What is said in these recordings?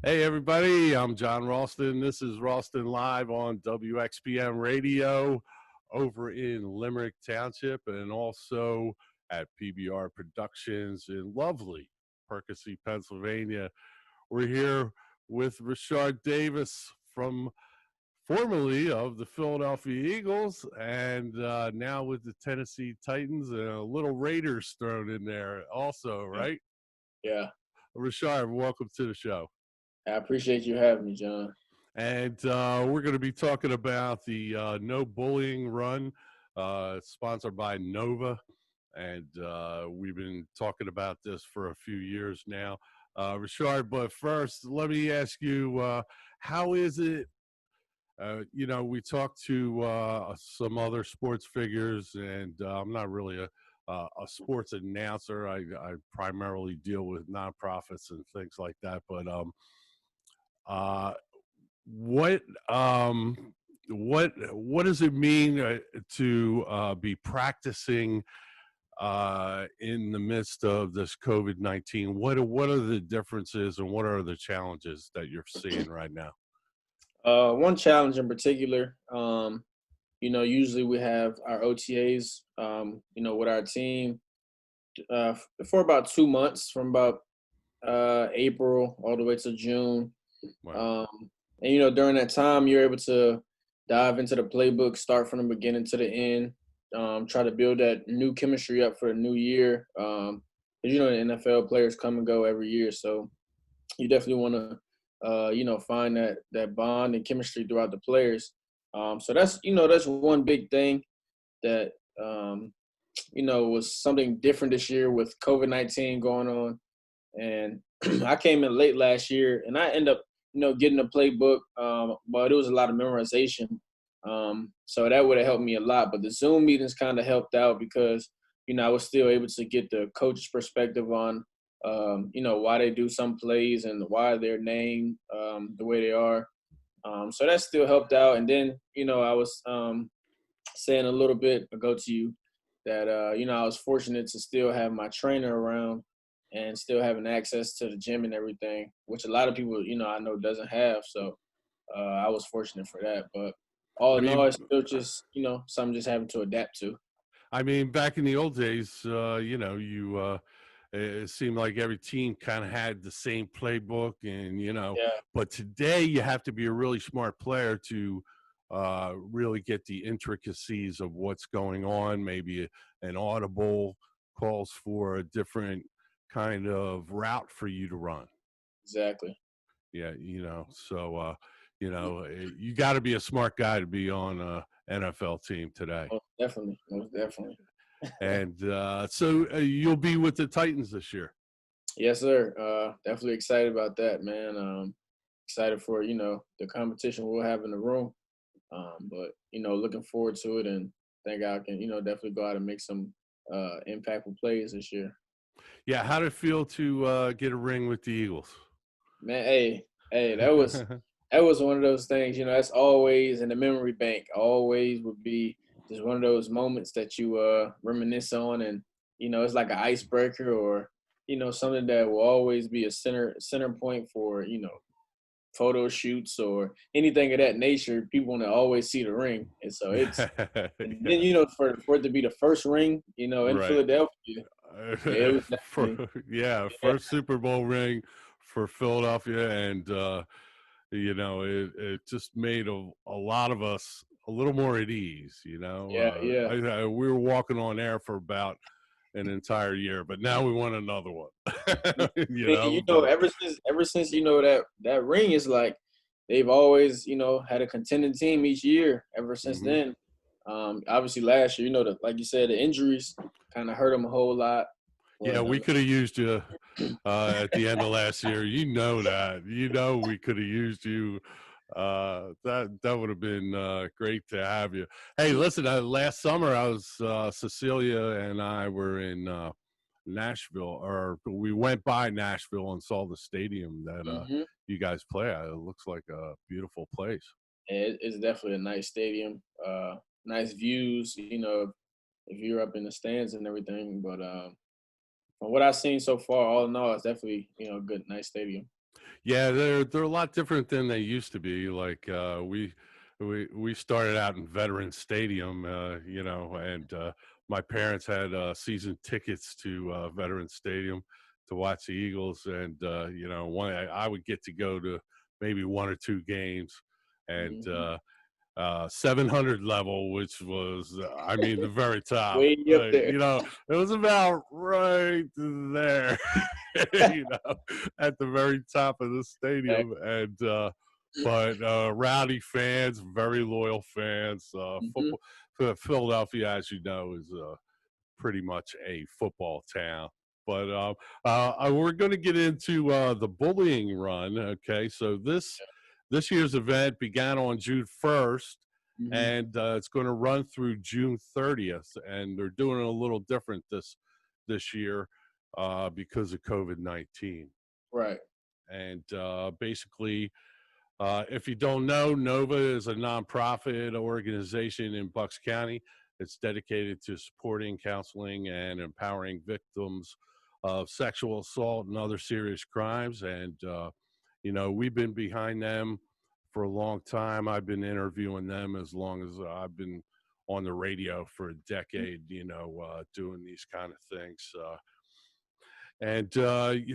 Hey everybody, I'm John Ralston. This is Ralston Live on WXPM Radio over in Limerick Township and also at PBR Productions in lovely Percy, Pennsylvania. We're here with Rashard Davis from formerly of the Philadelphia Eagles and now with the Tennessee Titans and a little Raiders thrown in there also, Yeah. right? Yeah. Rashard, welcome to the show. I appreciate you having me, John. And we're going to be talking about the No Bullying Run, sponsored by Nova. And we've been talking about this for a few years now. Rashard, but first, let me ask you, how is it? We talked to some other sports figures, and I'm not really a sports announcer. I primarily deal with nonprofits and things like that. But uh, what um what does it mean to be practicing in the midst of this COVID-19? What are the differences and what are the challenges that you're seeing right now? One challenge in particular, usually we have our OTAs, with our team for about 2 months, from about April all the way to June. Wow. And during that time, you're able to dive into the playbook, start from the beginning to the end, try to build that new chemistry up for the new year. 'Cause, the NFL players come and go every year, so you definitely want to find that bond and chemistry throughout the players. So that's one big thing that was something different this year with COVID-19 going on. And I came in late last year, and I ended up getting a playbook, but it was a lot of memorization. So that would have helped me a lot. But the Zoom meetings kind of helped out because I was still able to get the coach's perspective on why they do some plays and why they're named the way they are. So that still helped out. And then I was saying a little bit ago to you that I was fortunate to still have my trainer around and still having access to the gym and everything, which a lot of people I know doesn't have. So I was fortunate for that. But all I in all, mean, it's still just something just having to adapt to. back in the old days, it seemed like every team kind of had the same playbook, and Yeah, but today you have to be a really smart player to really get the intricacies of what's going on. Maybe an audible calls for a different kind of route for you to run. exactly. Yeah, so you got to be a smart guy to be on a NFL team today. Most definitely, most definitely. And so you'll be with the Titans this year. Yes, sir. Definitely excited about that, man. Excited for the competition we'll have in the room. But looking forward to it, and think I can definitely go out and make some impactful plays this year. Yeah, how did it feel to get a ring with the Eagles? Man, hey, that was one of those things. That's always in the memory bank. Always would be just one of those moments that you reminisce on, and it's like an icebreaker, or something that will always be a center point for photo shoots or anything of that nature. People want to always see the ring, and so and then Yeah, for it to be the first ring, in right. Philadelphia, it was For definitely yeah, yeah, first Super Bowl ring for Philadelphia, and it just made a lot of us a little more at ease. yeah, yeah. We were walking on air for about an entire year, but now we want another one. Yeah. But Ever since that ring is like they've always had a contending team each year. Ever since mhm. then, obviously last year, like you said, the injuries kind of hurt them a whole lot. Yeah, But we could have used you at the end of last year. You know that. We could have used you. That would have been great to have you. Hey, listen. Last summer, I was Cecilia and I were in Nashville, or we went by Nashville and saw the stadium that hmm you guys play at. It looks like a beautiful place. it's definitely a nice stadium, nice views. If you're up in the stands and everything. But from what I've seen so far, all in all, it's definitely a good, nice stadium. Yeah, they're a lot different than they used to be. Like we started out in Veterans Stadium, and my parents had season tickets to Veterans Stadium to watch the Eagles, and I would get to go to maybe one or two games, and Hmm. 700 level, which was, I mean, the very top. Way up there. It was about right there, at the very top of the stadium. And, rowdy fans, very loyal fans. Hmm. Football, Philadelphia, as you know, is pretty much a football town. But we're going to get into the bullying run. Okay, so this year's event began on June 1st, Hmm. and it's going to run through June 30th. And they're doing it a little different this year because of COVID-19. Right. And basically, if you don't know, Nova is a nonprofit organization in Bucks County. It's dedicated to supporting, counseling, and empowering victims of sexual assault and other serious crimes. And, we've been behind them for a long time. I've been interviewing them as long as I've been on the radio for a decade, doing these kind of things. And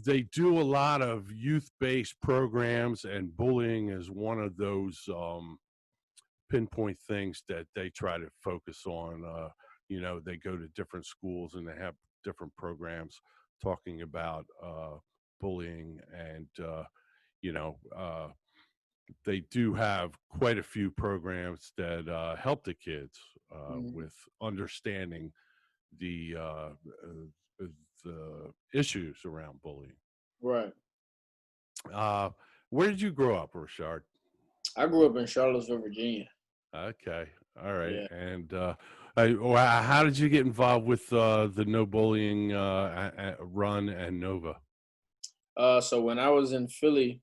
they do a lot of youth-based programs, and bullying is one of those pinpoint things that they try to focus on. They go to different schools and they have different programs talking about bullying, and you know uh, they do have quite a few programs that help the kids Hmm. with understanding the uh, the issues around bullying. Right. Uh, where did you grow up, Rashard? I grew up in Charlottesville, Virginia. Okay, all right. Yeah. And how did you get involved with the no bullying run and Nova? So when I was in Philly,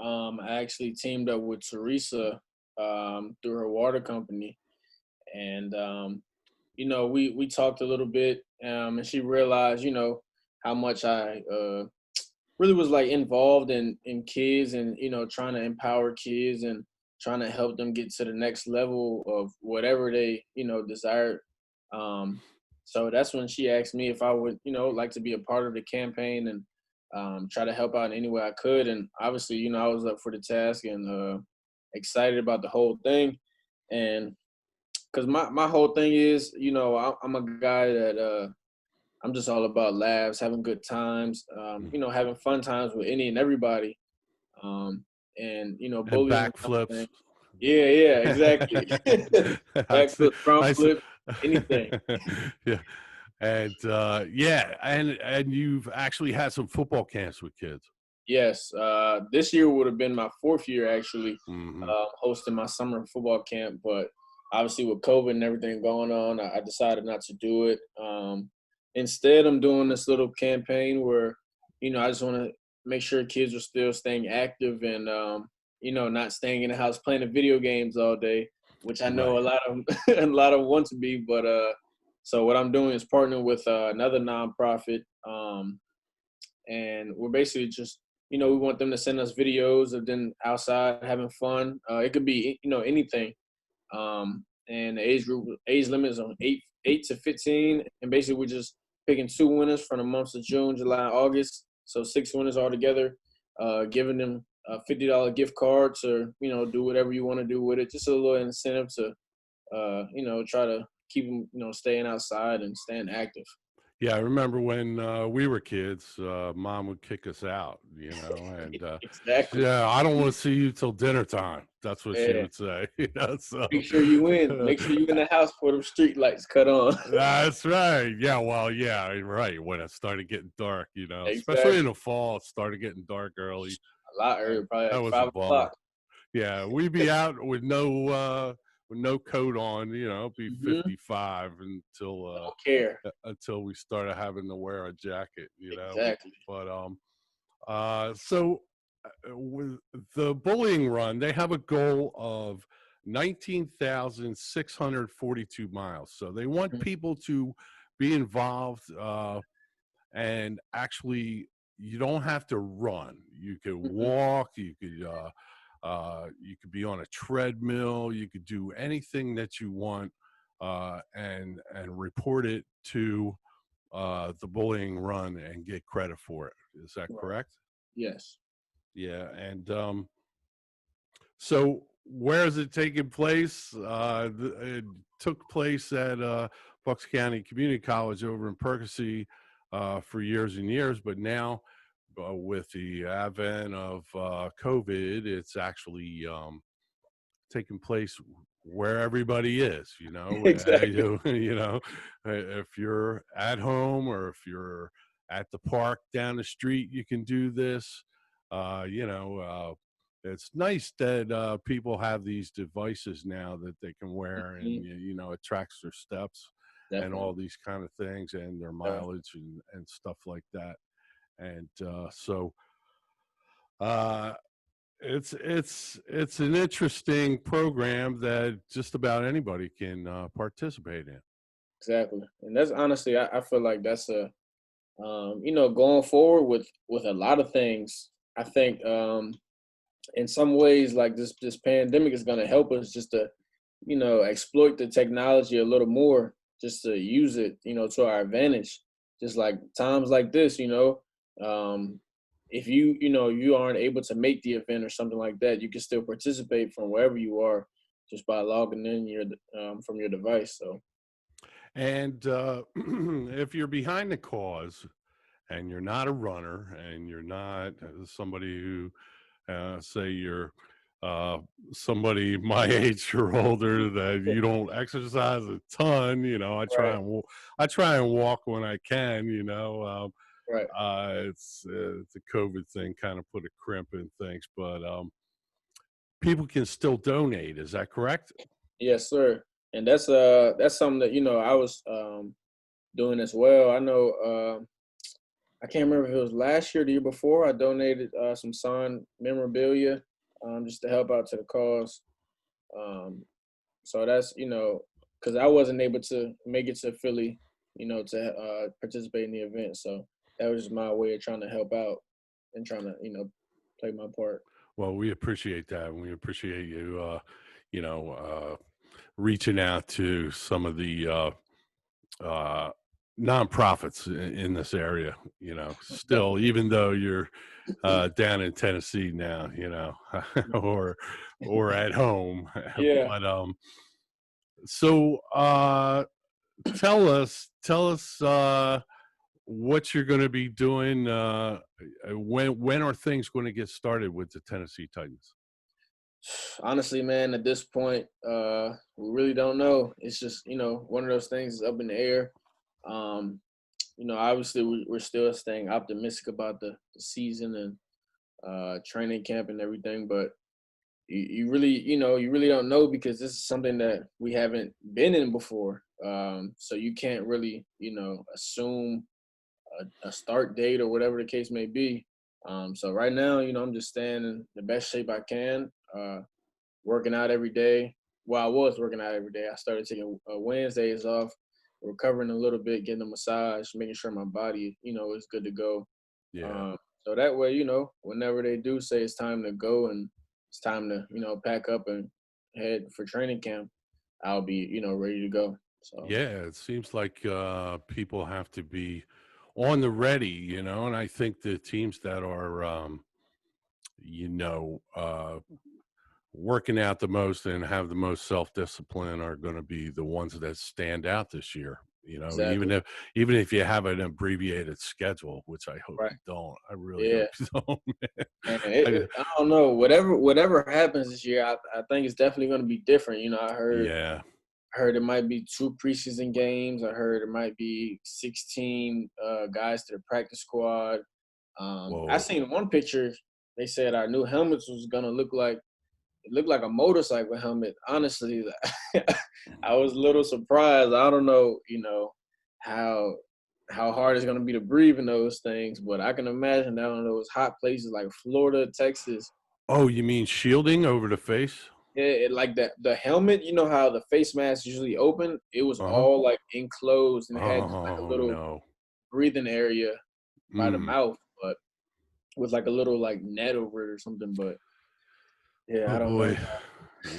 I actually teamed up with Teresa through her water company, and we talked a little bit, and she realized, how much I really was like involved in kids, and trying to empower kids and trying to help them get to the next level of whatever they desire. um so that's when she asked me if I would like to be a part of the campaign and try to help out in any way I could. And obviously, I was up for the task and excited about the whole thing. And because my whole thing is, I'm a guy that I'm just all about laughs, having good times, having fun times with any and everybody. Um, and And bullying is backflips. something. Yeah, yeah, exactly. I'd say, Backflip, front I s- flip, anything. yeah, and yeah, and you've actually had some football camps with kids. Yes, this year would have been my fourth year actually Hmm. hosting my summer football camp, but obviously with COVID and everything going on, I decided not to do it. Instead, I'm doing this little campaign where, I just want to make sure kids are still staying active and, not staying in the house playing the video games all day, which I know Right. a lot of a lot of want to be. But so what I'm doing is partnering with another nonprofit. And we're basically just we want them to send us videos of them outside having fun. It could be anything. And the age limit is on 8 to 15, and basically we're just picking two winners from the months of June, July, and August. So six winners altogether, giving them a $50 gift card to do whatever you want to do with it. Just a little incentive to try to keep them staying outside and staying active. Yeah, I remember when we were kids, mom would kick us out, and Exactly. yeah, I don't want to see you till dinner time. That's what she Yeah. would say, so Make sure you win. Make sure you in the house before them street lights cut on. that's right. Yeah, well, yeah, right. When it started getting dark, especially in Exactly. the fall, it started getting dark early. A lot Uh, earlier, probably that like was a 5 o'clock. bummer. Yeah, we'd be out with no coat on, it'd be Hmm. 55 Don't care. until we started having to wear a jacket. Exactly. But so with the bullying run, they have a goal of 19,642 miles. So they want Mhm. people to be involved and actually you don't have to run. You could walk. You could be on a treadmill. You could do anything that you want, and report it to the bullying run and get credit for it. Is that Right. correct? Yes. Yeah. And so where is it taking place? It took place at Bucks County Community College over in Percy for years and years, but now with the advent of COVID, it's actually taking place where everybody is. Exactly. If you're at home or if you're at the park down the street, you can do this. It's nice that people have these devices now that they can wear, and Mhm. it tracks their steps and Definitely. all these kind of things and their Definitely. mileage and stuff like that. And so uh, it's an interesting program that just about anybody can participate in. Exactly. And that's honestly, I feel like that's going forward with a lot of things. I think in some ways, like this pandemic is going to help us just to, exploit the technology a little more, just to use it, to our advantage. Just like times like this, um, if you aren't able to make the event or something like that, you can still participate from wherever you are just by logging in from your device. So And if you're behind the cause and you're not a runner and you're not somebody who, say you're uh, somebody my age or older, that you don't exercise a ton, right, I try and walk when I can, right. it's a COVID thing kind of put a crimp in things, but people can still donate. Is that correct? Yes, sir. And that's something that I was doing as well. I know I can't remember if it was last year or the year before. I donated some signed memorabilia just to help out to the cause. Um, so that's because I wasn't able to make it to Philly, to participate in the event. So that was just my way of trying to help out and trying to play my part. Well, we appreciate that. And we appreciate you, you know, uh, reaching out to some of the uh, nonprofits in this area. Still, Definitely. even though you're down in Tennessee now, or at home, Yeah. but so tell us what you're going to be doing. When are things going to get started with the Tennessee Titans? Honestly, man, at this point, we really don't know. It's just, one of those things is up in the air. Um, obviously we're still staying optimistic about the season and training camp and everything, but you really don't know because this is something that we haven't been in before. So you can't really, assume a start date or whatever the case may be. So right now, I'm just staying in the best shape I can. Working out every day. Well, I was working out every day. I started taking Wednesdays off, recovering a little bit, getting a massage, making sure my body, is good to go. Yeah. So that way, whenever they do say it's time to go and it's time to, pack up and head for training camp, I'll be, ready to go. So Yeah, it seems like people have to be on the ready, and I think the teams that are, you know, uh, working out the most and have the most self-discipline are going to be the ones that stand out this year. Even exactly. if you have an abbreviated schedule, which I hope Right. you don't. I really Yeah. hope you don't. Man, I, I don't know. Whatever happens this year, I think it's definitely going to be different. yeah. I heard it might be 2 preseason games. I heard it might be 16 guys to the practice squad. I Whoa. seen one picture. They said our new helmets was gonna look like a motorcycle helmet. Honestly, I was a little surprised. I don't know, how how hard it's gonna be to breathe in those things, but I can imagine down in those hot places like Florida, Texas. Oh, you mean shielding over the face? Like the helmet, you know how the face mask usually open. It was Uh huh. all like enclosed and it had just like a Oh little no. breathing area by the Mm. mouth. with like a little like net over it or something. But yeah, Oh I don't know. boy.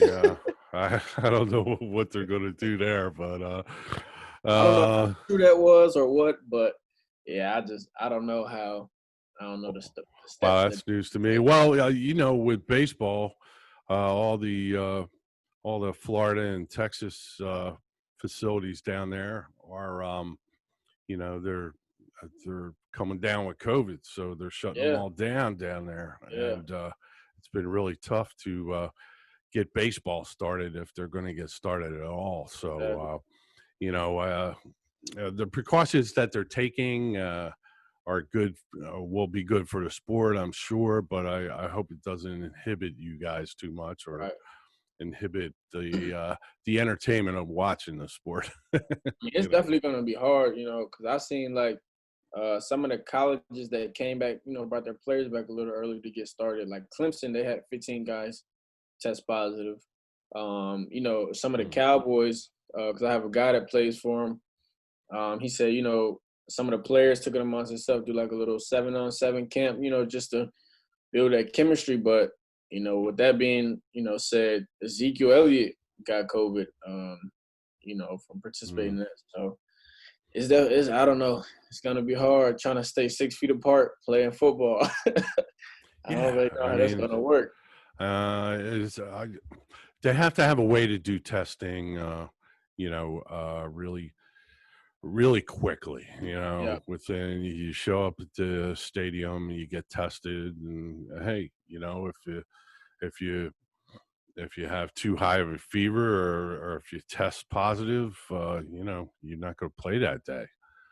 Yeah. I don't know what they're gonna do there, but I don't know uh how true that was or what, but yeah, I don't know how. I don't know the steps wow, that that's news to me. take. Well, with baseball, all the Florida and Texas facilities down there are they're coming down with COVID, so they're shutting them Yeah, all down there, yeah, and it's been really tough to get baseball started if they're going to get started at all. So exactly. you know, uh, the precautions that they're taking are good, will be good for the sport, I'm sure. But I hope it doesn't inhibit you guys too much or Right. inhibit the entertainment of watching the sport. I mean, it's you know, definitely gonna be hard, because I seen like some of the colleges that came back, brought their players back a little early to get started. Like Clemson, they had 15 guys test positive. Some of the mm, Cowboys, because I have a guy that plays for them. He said, some of the players took it amongst themselves, do like a little 7-on-7 camp, just to build that chemistry. But with that being, said, Ezekiel Elliott got COVID, from participating mm. in that. So it's I don't know. It's gonna be hard trying to stay 6 feet apart playing football. I don't Yeah, really know I how that's mean, gonna work. it's they have to have a way to do testing, really, really quickly. Yeah, Within you show up at the stadium, you get tested, and hey, if you if you have too high of a fever or if you test positive, you're not going to play that day.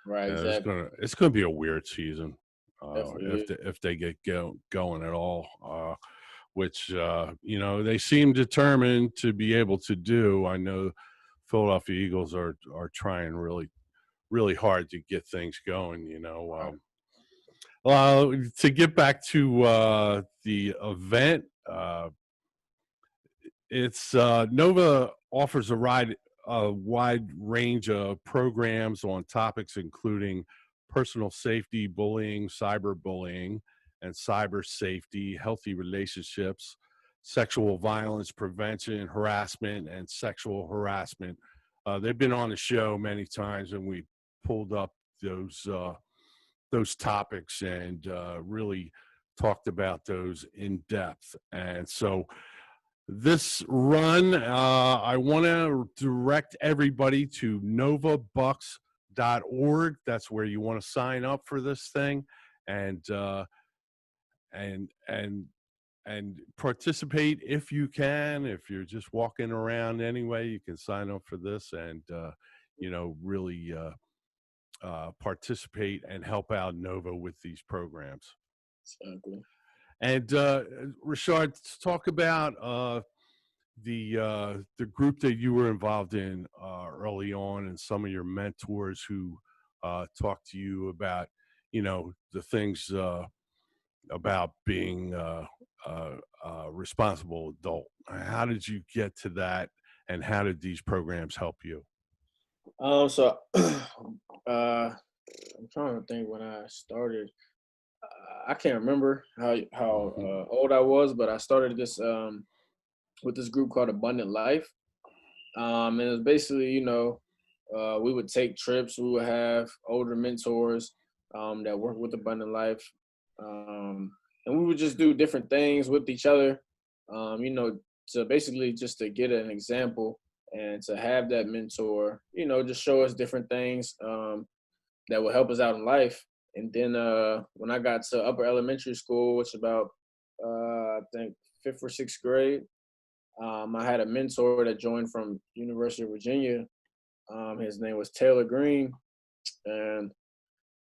right, exactly. It's gonna be a weird season Definitely is. if they get going at all. Which they seem determined to be able to do. I know Philadelphia Eagles are trying really hard to get things going. Right. To get back to the event, it's Nova offers a wide range of programs on topics including personal safety, bullying, cyberbullying, and cyber safety, healthy relationships, sexual violence prevention, harassment, and sexual harassment. They've been on the show many times, and we pulled up those topics and really talked about those in depth. And so this run, I want to direct everybody to novabucks.org. That's where you want to sign up for this thing, and and and and participate if you can. If you're just walking around anyway, you can sign up for this and really participate and help out Nova with these programs. Exactly. And Rashard, talk about the group that you were involved in early on, and some of your mentors who talked to you about the things about being a responsible adult. How did you get to that, and how did these programs help you? So I'm trying to think when I started. I can't remember how Hmm. old I was, but I started this with this group called Abundant Life. And it was basically, we would take trips. We would have older mentors that work with Abundant Life, and we would just do different things with each other. To basically just to get an example and to have that mentor, just show us different things that will help us out in life. And then when I got to upper elementary school, which about I think fifth or sixth grade, I had a mentor that joined from University of Virginia. His name was Taylor Green, and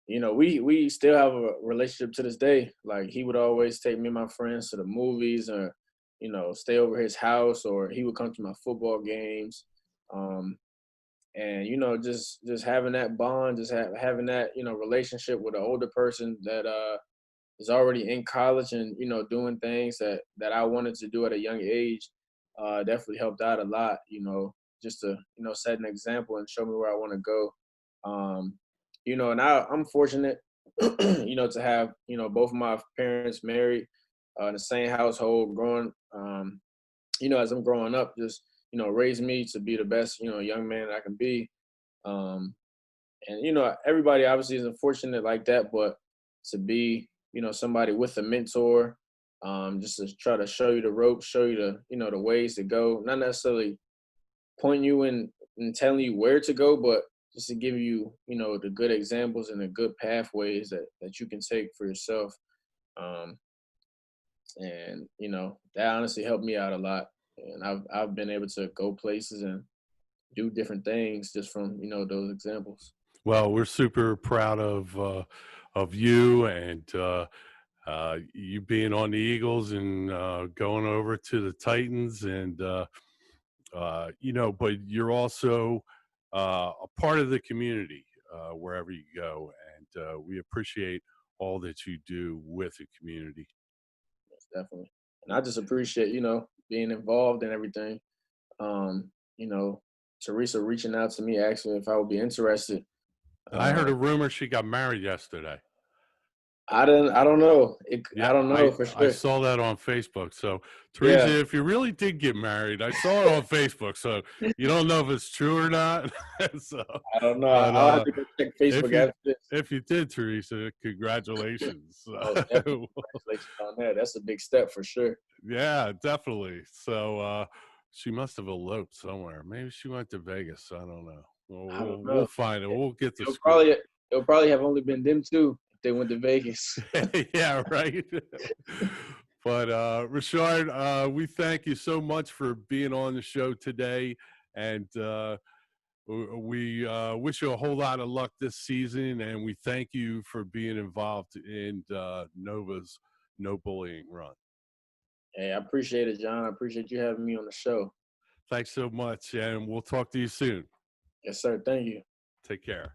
we still have a relationship to this day. Like he would always take me and my friends to the movies, or stay over his house, or he would come to my football games. Um, and just having that bond, just having that relationship with an older person that is already in college and doing things that I wanted to do at a young age, definitely helped out a lot. Just to set an example and show me where I want to go. And I'm fortunate. to have, both of my parents married, in the same household, growing, as I'm growing up, just, raised me to be the best, young man I can be. Um, and, everybody obviously isn't fortunate like that, but to be, somebody with a mentor, just to try to show you the ropes, show you the, the ways to go, not necessarily point you in and telling you where to go, but just to give you, the good examples and the good pathways that you can take for yourself. Um, and that honestly helped me out a lot. And I've been able to go places and do different things just from those examples. Well, we're super proud of you and you being on the Eagles and going over to the Titans, and but you're also a part of the community wherever you go, and we appreciate all that you do with the community. Yes, definitely. And I just appreciate being involved in everything. Um, you know, Teresa reaching out to me asking if I would be interested. And I heard Um, a rumor she got married yesterday. I don't know. I Yeah, don't know for I sure. saw that on Facebook. So, Yeah, Teresa, if you really did get married, I saw it on Facebook. So you don't know if it's true or not. So, I don't know. but I'll have to go check if Facebook you after this. did, Teresa, congratulations. Most definitely, congratulations on that. That's a big step for sure. Yeah, definitely. So she must have eloped somewhere. Maybe she went to Vegas. I don't know. I don't We'll know. find it. We'll get the It'll scoop. probably it'll probably have only been them two if they went to Vegas. Yeah, right. But Rashard, we thank you so much for being on the show today, and we wish you a whole lot of luck this season, and we thank you for being involved in Nova's No Bullying Run. Hey, I appreciate it, John. I appreciate you having me on the show. Thanks so much, and we'll talk to you soon. Yes, sir. Thank you. Take care.